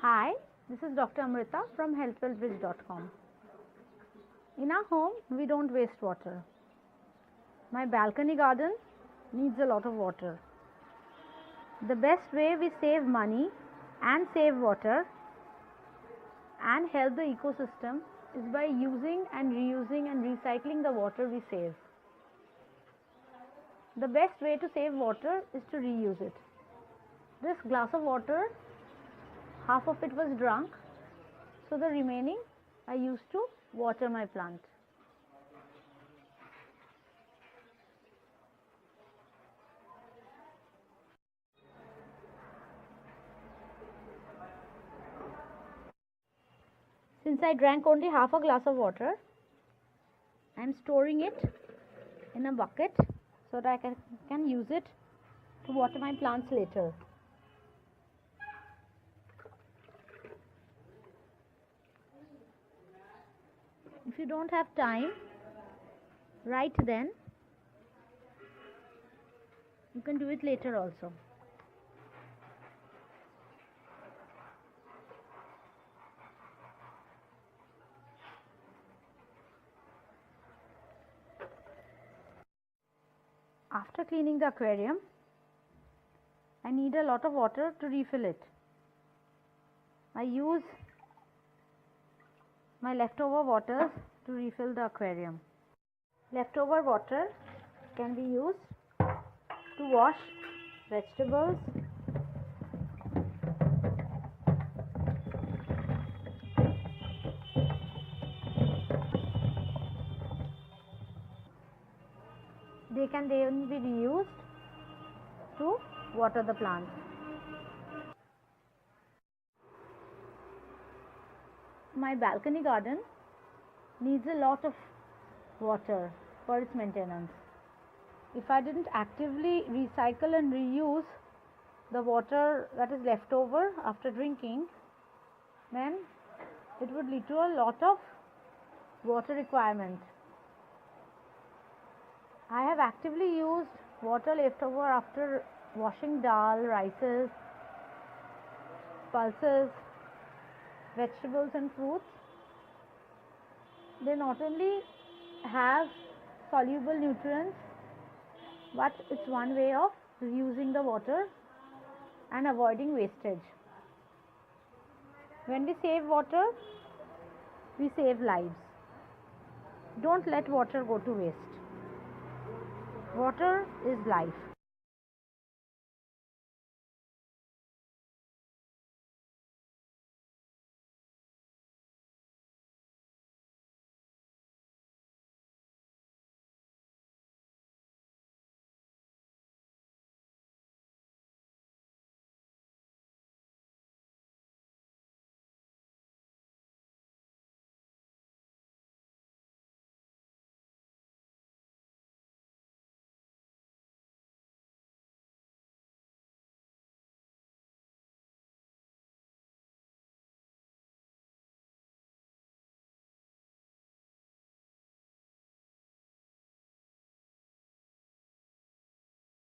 Hi, this is Dr. Amrita from healthwellbridge.com. In our home, we don't waste water. My balcony garden needs a lot of water. The best way we save money and save water and help the ecosystem is by using and reusing and recycling the water we save. The best way to save water is to reuse it. This glass of water, half of it was drunk, so the remaining I used to water my plant. Since I drank only half a glass of water, I am storing it in a bucket so that I can use it to water my plants later. If you don't have time right then, you can do it later also. After cleaning the aquarium, I need a lot of water to refill it. I use my leftover water to refill the aquarium. Leftover water can be used to wash vegetables, they can then be reused to water the plants. My balcony garden needs a lot of water for its maintenance. If I didn't actively recycle and reuse the water that is left over after drinking, then it would lead to a lot of water requirement. I have actively used water left over after washing dal, rices, pulses, vegetables and fruits. They not only have soluble nutrients, but it's one way of reusing the water and avoiding wastage. When we save water, we save lives. Don't let water go to waste. Water is life.